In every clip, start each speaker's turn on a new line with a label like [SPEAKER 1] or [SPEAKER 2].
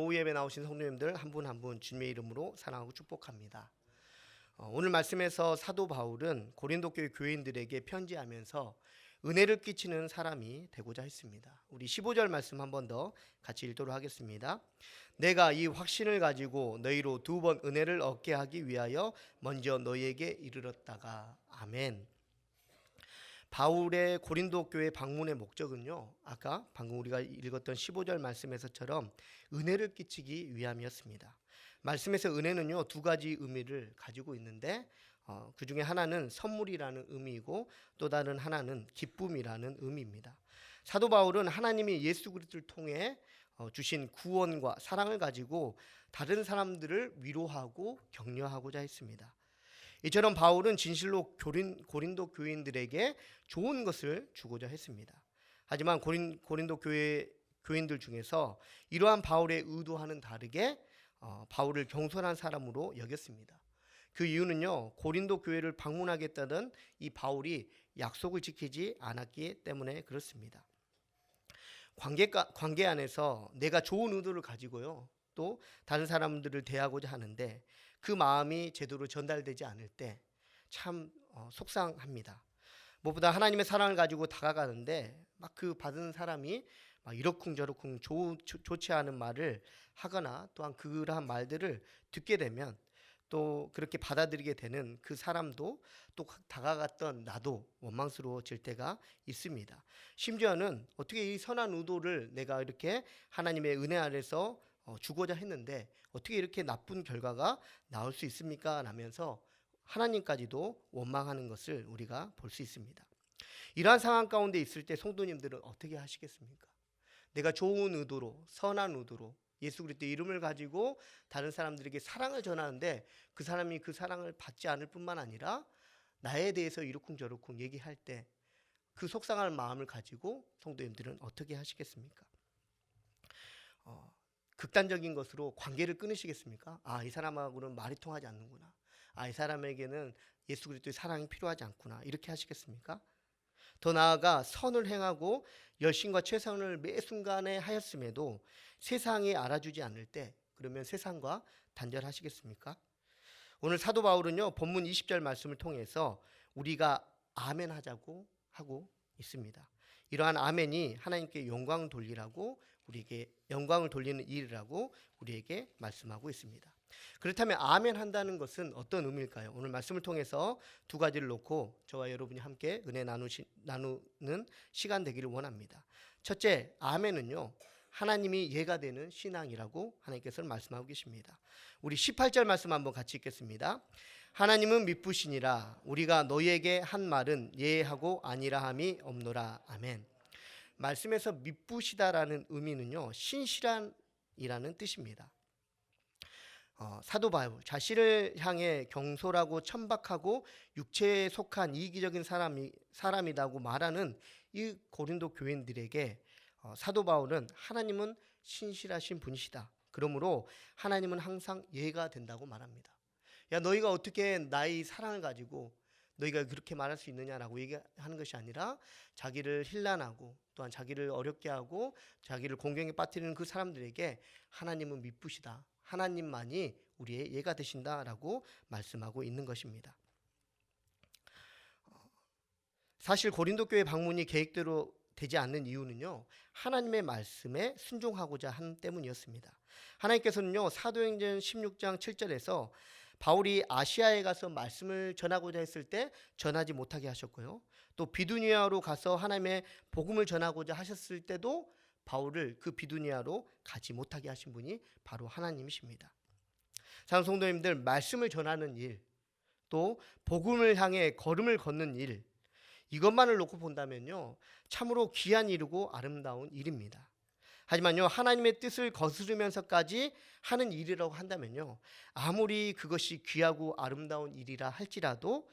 [SPEAKER 1] 오후 예배 나오신 성도님들 한 분 한 분 주님의 이름으로 사랑하고 축복합니다. 오늘 말씀에서 사도 바울은 고린도 교회 교인들에게 편지하면서 은혜를 끼치는 사람이 되고자 했습니다. 우리 15절 말씀 한 번 더 같이 읽도록 하겠습니다. 내가 이 확신을 가지고 너희로 두 번 은혜를 얻게 하기 위하여 먼저 너희에게 이르렀다가. 아멘. 바울의 고린도 교회 방문의 목적은요, 아까 방금 우리가 읽었던 15절 말씀에서처럼 은혜를 끼치기 위함이었습니다. 말씀에서 은혜는요 두 가지 의미를 가지고 있는데 그 중에 하나는 선물이라는 의미이고 또 다른 하나는 기쁨이라는 의미입니다. 사도 바울은 하나님이 예수 그리스도를 통해 주신 구원과 사랑을 가지고 다른 사람들을 위로하고 격려하고자 했습니다. 이처럼 바울은 진실로 고린도 교인들에게 좋은 것을 주고자 했습니다. 하지만 고린도 교인들 중에서 이러한 바울의 의도와는 다르게 바울을 경솔한 사람으로 여겼습니다. 그 이유는요, 고린도 교회를 방문하겠다던 이 바울이 약속을 지키지 않았기 때문에 그렇습니다. 관계 안에서 내가 좋은 의도를 가지고요, 또 다른 사람들을 대하고자 하는데 그 마음이 제대로 전달되지 않을 때 참 속상합니다. 무엇보다 하나님의 사랑을 가지고 다가가는데 막 그 받은 사람이 막 이러쿵저러쿵 좋지 않은 말을 하거나 또한 그러한 말들을 듣게 되면 또 그렇게 받아들이게 되는 그 사람도 또 다가갔던 나도 원망스러워질 때가 있습니다. 심지어는 어떻게 이 선한 의도를 내가 이렇게 하나님의 은혜 아래서 주고자 했는데 어떻게 이렇게 나쁜 결과가 나올 수 있습니까? 라면서 하나님까지도 원망하는 것을 우리가 볼 수 있습니다. 이러한 상황 가운데 있을 때 성도님들은 어떻게 하시겠습니까? 내가 좋은 의도로, 선한 의도로 예수 그리스도의 이름을 가지고 다른 사람들에게 사랑을 전하는데 그 사람이 그 사랑을 받지 않을 뿐만 아니라 나에 대해서 이러쿵저러쿵 얘기할 때 그 속상한 마음을 가지고 성도님들은 어떻게 하시겠습니까? 극단적인 것으로 관계를 끊으시겠습니까? 이 사람하고는 말이 통하지 않는구나. 이 사람에게는 예수 그리스도의 사랑이 필요하지 않구나. 이렇게 하시겠습니까? 더 나아가 선을 행하고 열심과 최선을 매 순간에 하였음에도 세상이 알아주지 않을 때 그러면 세상과 단절하시겠습니까? 오늘 사도 바울은요 본문 20절 말씀을 통해서 우리가 아멘 하자고 하고 있습니다. 이러한 아멘이 하나님께 영광을 돌리라고 우리에게 영광을 돌리는 일이라고 우리에게 말씀하고 있습니다. 그렇다면 아멘 한다는 것은 어떤 의미일까요? 오늘 말씀을 통해서 두 가지를 놓고 저와 여러분이 함께 은혜 나누는 시간 되기를 원합니다. 첫째, 아멘은요 하나님이 예가 되는 신앙이라고 하나님께서는 말씀하고 계십니다. 우리 18절 말씀 한번 같이 읽겠습니다. 하나님은 미쁘시니라 우리가 너희에게 한 말은 예하고 아니라함이 없노라. 아멘. 말씀에서 미쁘시다라는 의미는요 신실한이라는 뜻입니다. 사도 바울 자신을 향해 경솔하고 천박하고 육체에 속한 이기적인 사람이라고 말하는 이 고린도 교인들에게 사도 바울은 하나님은 신실하신 분이시다. 그러므로 하나님은 항상 예가 된다고 말합니다. 야, 너희가 어떻게 나의 사랑을 가지고 너희가 그렇게 말할 수 있느냐라고 얘기하는 것이 아니라 자기를 힐난하고 또한 자기를 어렵게 하고 자기를 공경에 빠뜨리는 그 사람들에게 하나님은 미쁘시다. 하나님만이 우리의 예가 되신다라고 말씀하고 있는 것입니다. 사실 고린도 교회 방문이 계획대로 되지 않는 이유는요 하나님의 말씀에 순종하고자 한 때문이었습니다. 하나님께서는요 사도행전 16장 7절에서 바울이 아시아에 가서 말씀을 전하고자 했을 때 전하지 못하게 하셨고요, 또 비두니아로 가서 하나님의 복음을 전하고자 하셨을 때도 바울을 그 비두니아로 가지 못하게 하신 분이 바로 하나님이십니다. 사랑하는 성도님들, 말씀을 전하는 일, 또 복음을 향해 걸음을 걷는 일, 이것만을 놓고 본다면요 참으로 귀한 일이고 아름다운 일입니다. 하지만요 하나님의 뜻을 거스르면서까지 하는 일이라고 한다면요 아무리 그것이 귀하고 아름다운 일이라 할지라도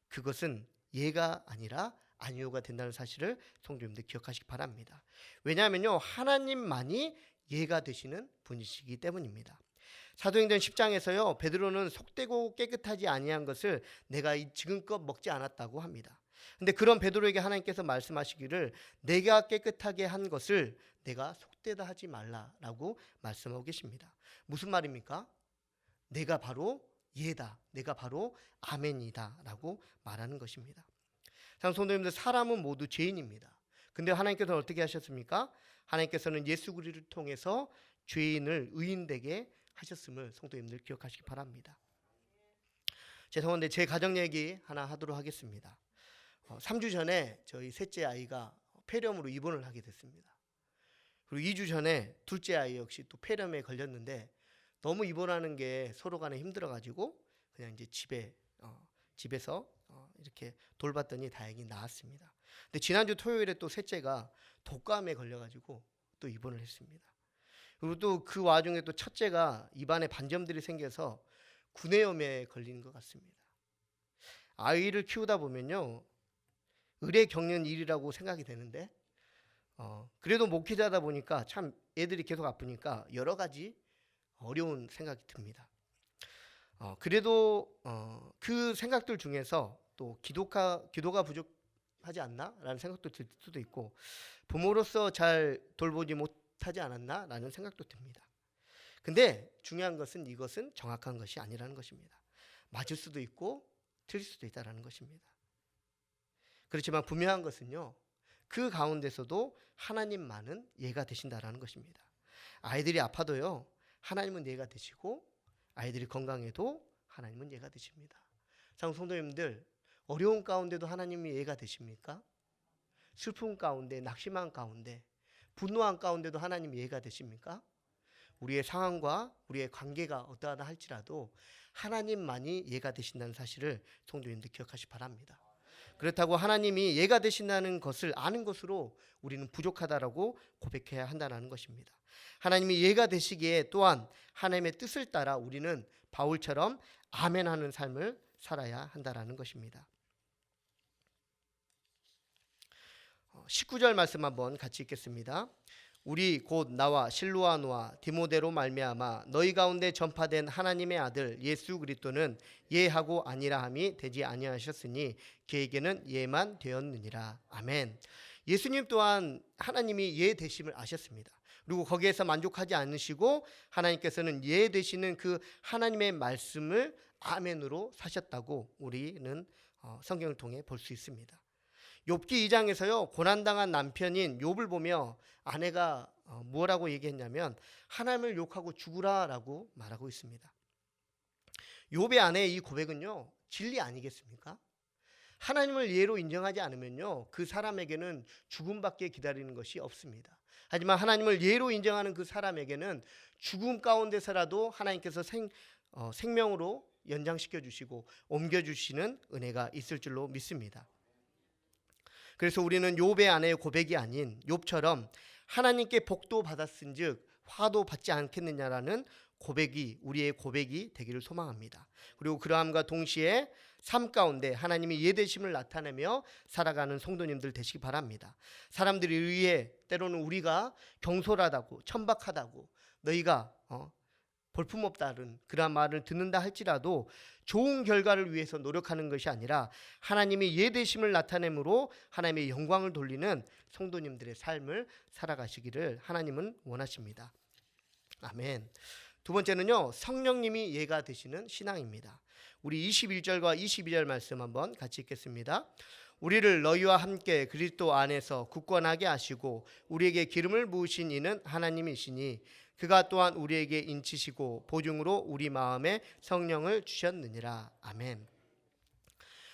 [SPEAKER 1] 그것은 예가 아니라 아니오가 된다는 사실을 성도님들 기억하시기 바랍니다. 왜냐하면요 하나님만이 예가 되시는 분이시기 때문입니다. 사도행전 10장에서요 베드로는 속되고 깨끗하지 아니한 것을 내가 지금껏 먹지 않았다고 합니다. 근데 그런 베드로에게 하나님께서 말씀하시기를 내가 깨끗하게 한 것을 내가 헛되다 하지 말라라고 말씀하고 계십니다. 무슨 말입니까? 내가 바로 예다, 내가 바로 아멘이다 라고 말하는 것입니다. 성도님들, 사람은 모두 죄인입니다. 근데 하나님께서는 어떻게 하셨습니까? 하나님께서는 예수 그리스도를 통해서 죄인을 의인되게 하셨음을 성도님들 기억하시기 바랍니다. 죄송한데 제 가정 얘기 하나 하도록 하겠습니다. 3주 전에 저희 셋째 아이가 폐렴으로 입원을 하게 됐습니다. 그리고 2주 전에 둘째 아이 역시 또 폐렴에 걸렸는데 너무 입원하는 게 서로 간에 힘들어가지고 그냥 이제 집에서 이렇게 돌봤더니 다행히 나았습니다. 근데 지난주 토요일에 또 셋째가 독감에 걸려가지고 또 입원을 했습니다. 그리고 또 그 와중에 또 첫째가 입안에 반점들이 생겨서 구내염에 걸리는 것 같습니다. 아이를 키우다 보면요, 의례 겪는 일이라고 생각이 되는데 그래도 목회자다 보니까 참 애들이 계속 아프니까 여러 가지 어려운 생각이 듭니다. 그래도 그 생각들 중에서 또 기도가 부족하지 않나라는 생각도 들 수도 있고, 부모로서 잘 돌보지 못하지 않았나라는 생각도 듭니다. 근데 중요한 것은 이것은 정확한 것이 아니라는 것입니다. 맞을 수도 있고 틀릴 수도 있다라는 것입니다. 그렇지만 분명한 것은요, 그 가운데서도 하나님만은 예가 되신다라는 것입니다. 아이들이 아파도요, 하나님은 예가 되시고, 아이들이 건강해도 하나님은 예가 되십니다. 성도님들, 어려운 가운데도 하나님이 예가 되십니까? 슬픔 가운데, 낙심한 가운데, 분노한 가운데도 하나님이 예가 되십니까? 우리의 상황과 우리의 관계가 어떠하다 할지라도 하나님만이 예가 되신다는 사실을 성도님들 기억하시기 바랍니다. 그렇다고 하나님이 예가 되신다는 것을 아는 것으로 우리는 부족하다라고 고백해야 한다는 것입니다. 하나님이 예가 되시기에 또한 하나님의 뜻을 따라 우리는 바울처럼 아멘하는 삶을 살아야 한다는 것입니다. 19절 말씀 한번 같이 읽겠습니다. 우리 곧 나와 실루아노와 디모데로 말미암아 너희 가운데 전파된 하나님의 아들 예수 그리스도는 예하고 아니라함이 되지 아니하셨으니 그에게는 예만 되었느니라. 아멘. 예수님 또한 하나님이 예 되심을 아셨습니다. 그리고 거기에서 만족하지 않으시고 하나님께서는 예 되시는 그 하나님의 말씀을 아멘으로 사셨다고 우리는 성경을 통해 볼 수 있습니다. 욥기 2장에서요, 고난당한 남편인 욥을 보며 아내가 뭐라고 얘기했냐면 하나님을 욕하고 죽으라라고 말하고 있습니다. 욥의 아내의 이 고백은요, 진리 아니겠습니까? 하나님을 예로 인정하지 않으면요, 그 사람에게는 죽음밖에 기다리는 것이 없습니다. 하지만 하나님을 예로 인정하는 그 사람에게는 죽음 가운데서라도 하나님께서 생명으로 연장시켜 주시고 옮겨 주시는 은혜가 있을 줄로 믿습니다. 그래서 우리는 욥의 아내의 고백이 아닌 욥처럼 하나님께 복도 받았은즉 화도 받지 않겠느냐라는 고백이 우리의 고백이 되기를 소망합니다. 그리고 그러함과 동시에 삶 가운데 하나님이 예되심을 나타내며 살아가는 성도님들 되시기 바랍니다. 사람들에 의해 때로는 우리가 경솔하다고 천박하다고 너희가 볼품없다는 그런 말을 듣는다 할지라도 좋은 결과를 위해서 노력하는 것이 아니라 하나님의 예되심을 나타내므로 하나님의 영광을 돌리는 성도님들의 삶을 살아가시기를 하나님은 원하십니다. 아멘. 두 번째는요, 성령님이 예가 되시는 신앙입니다. 우리 21절과 22절 말씀 한번 같이 읽겠습니다. 우리를 너희와 함께 그리스도 안에서 굳건하게 하시고 우리에게 기름을 부으신 이는 하나님이시니 그가 또한 우리에게 인치시고 보증으로 우리 마음에 성령을 주셨느니라. 아멘.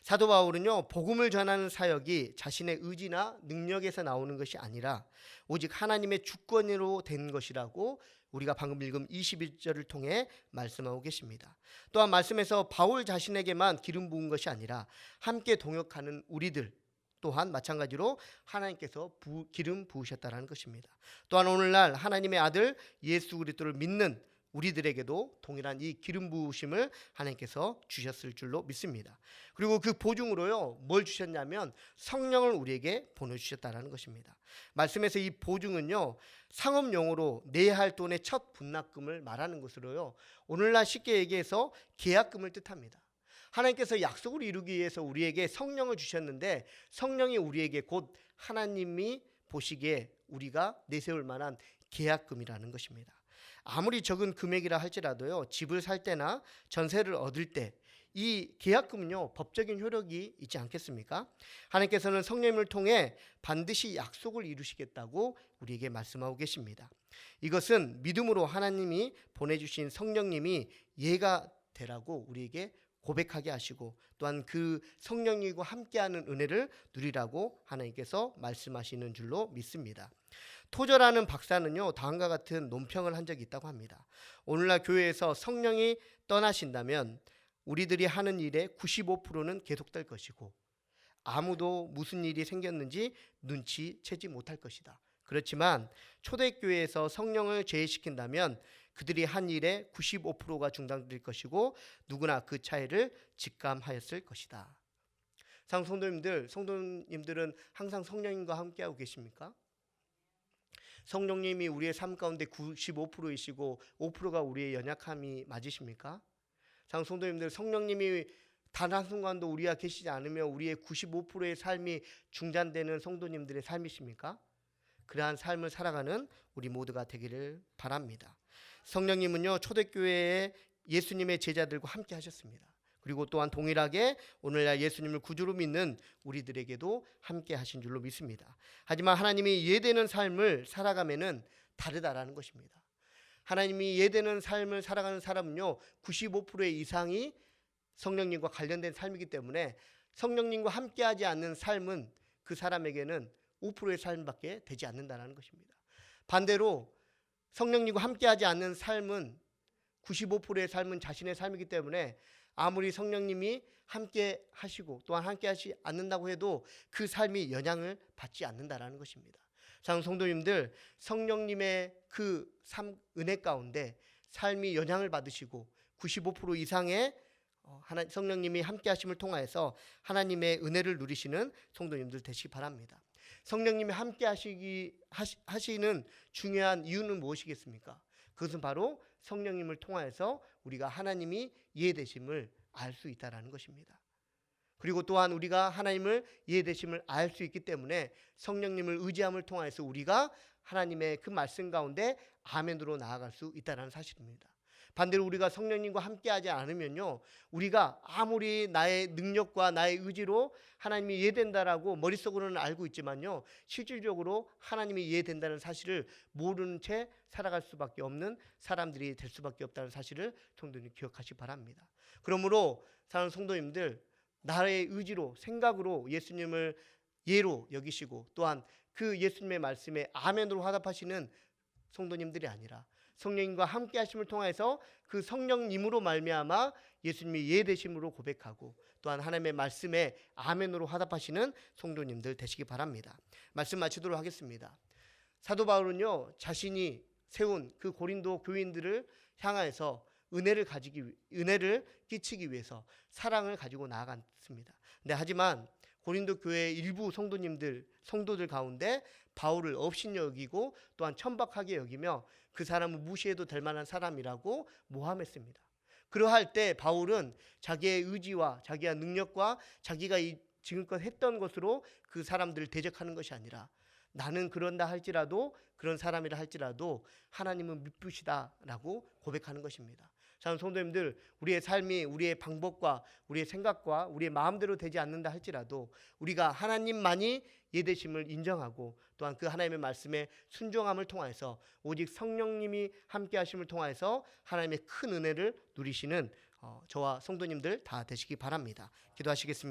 [SPEAKER 1] 사도 바울은요, 복음을 전하는 사역이 자신의 의지나 능력에서 나오는 것이 아니라 오직 하나님의 주권으로 된 것이라고 우리가 방금 읽은 21절을 통해 말씀하고 계십니다. 또한 말씀에서 바울 자신에게만 기름 부은 것이 아니라 함께 동역하는 우리들 또한 마찬가지로 하나님께서 기름 부으셨다는 것입니다. 또한 오늘날 하나님의 아들 예수 그리스도를 믿는 우리들에게도 동일한 이 기름 부으심을 하나님께서 주셨을 줄로 믿습니다. 그리고 그 보증으로요, 뭘 주셨냐면 성령을 우리에게 보내주셨다는 것입니다. 말씀에서 이 보증은요, 상업용어로 내야 할 돈의 첫 분납금을 말하는 것으로요, 오늘날 쉽게 얘기해서 계약금을 뜻합니다. 하나님께서 약속을 이루기 위해서 우리에게 성령을 주셨는데 성령이 우리에게 곧 하나님이 보시기에 우리가 내세울 만한 계약금이라는 것입니다. 아무리 적은 금액이라 할지라도요, 집을 살 때나 전세를 얻을 때 이 계약금은요, 법적인 효력이 있지 않겠습니까? 하나님께서는 성령님을 통해 반드시 약속을 이루시겠다고 우리에게 말씀하고 계십니다. 이것은 믿음으로 하나님이 보내주신 성령님이 예가 되라고 우리에게 고백하게 하시고, 또한 그 성령님과 함께하는 은혜를 누리라고 하나님께서 말씀하시는 줄로 믿습니다. 토저라는 박사는요, 다음과 같은 논평을 한 적이 있다고 합니다. 오늘날 교회에서 성령이 떠나신다면 우리들이 하는 일의 95%는 계속될 것이고, 아무도 무슨 일이 생겼는지 눈치채지 못할 것이다. 그렇지만 초대교회에서 성령을 제외시킨다면 그들이 한 일의 95%가 중단될 것이고, 누구나 그 차이를 직감하였을 것이다. 성도님들은 항상 성령님과 함께하고 계십니까? 성령님이 우리의 삶 가운데 95%이시고 5%가 우리의 연약함이 맞으십니까? 성도님들, 성령님이 단 한순간도 우리와 계시지 않으며 우리의 95%의 삶이 중단되는 성도님들의 삶이십니까? 그러한 삶을 살아가는 우리 모두가 되기를 바랍니다. 성령님은요, 초대교회에 예수님의 제자들과 함께 하셨습니다. 그리고 또한 동일하게 오늘날 예수님을 구주로 믿는 우리들에게도 함께 하신 줄로 믿습니다. 하지만 하나님이 예되는 삶을 살아가면은 다르다라는 것입니다. 하나님이 예되는 삶을 살아가는 사람은요, 95%의 이상이 성령님과 관련된 삶이기 때문에 성령님과 함께하지 않는 삶은 그 사람에게는 5%의 삶밖에 되지 않는다는 것입니다. 반대로 성령님과 함께하지 않는 삶은 95%의 삶은 자신의 삶이기 때문에 아무리 성령님이 함께 하시고 또한 함께 하지 않는다고 해도 그 삶이 영향을 받지 않는다는 것입니다. 사랑하는 성도님들, 성령님의 그 은혜 가운데 삶이 영향을 받으시고 95% 이상의 성령님이 함께 하심을 통하여서 하나님의 은혜를 누리시는 성도님들 되시기 바랍니다. 성령님이 함께 하시는 중요한 이유는 무엇이겠습니까? 그것은 바로 성령님을 통하여서 우리가 하나님이 이해되심을 알 수 있다는 것입니다. 그리고 또한 우리가 하나님을 이해되심을 알 수 있기 때문에 성령님을 의지함을 통해서 우리가 하나님의 그 말씀 가운데 아멘으로 나아갈 수 있다는 사실입니다. 반대로 우리가 성령님과 함께하지 않으면요, 우리가 아무리 나의 능력과 나의 의지로 하나님이 이해된다라고 머릿속으로는 알고 있지만요, 실질적으로 하나님이 이해된다는 사실을 모르는 채 살아갈 수밖에 없는 사람들이 될 수밖에 없다는 사실을 성도님 기억하시기 바랍니다. 그러므로 사랑하는 성도님들, 나의 의지로 생각으로 예수님을 예로 여기시고 또한 그 예수님의 말씀에 아멘으로 화답하시는 성도님들이 아니라 성령님과 함께 하심을 통해서 그 성령님으로 말미암아 예수님이 예되심으로 고백하고 또한 하나님의 말씀에 아멘으로 화답하시는 성도님들 되시기 바랍니다. 말씀 마치도록 하겠습니다. 사도 바울은요, 자신이 세운 그 고린도 교인들을 향하여서 은혜를 끼치기 위해서 사랑을 가지고 나아갔습니다. 하지만 고린도 교회의 일부 성도들 가운데 바울을 업신 여기고 또한 천박하게 여기며 그 사람을 무시해도 될 만한 사람이라고 모함했습니다. 그러할 때 바울은 자기의 의지와 자기의 능력과 자기가 지금껏 했던 것으로 그 사람들을 대적하는 것이 아니라 나는 그런다 할지라도 그런 사람이라 할지라도 하나님은 미쁘시다라고 고백하는 것입니다. 사랑하는 성도님들, 우리의 삶이 우리의 방법과 우리의 생각과 우리의 마음대로 되지 않는다 할지라도 우리가 하나님만이 예되심을 인정하고 또한 그 하나님의 말씀에 순종함을 통해서 오직 성령님이 함께 하심을 통해서 하나님의 큰 은혜를 누리시는 저와 성도님들 다 되시기 바랍니다. 기도하시겠습니다.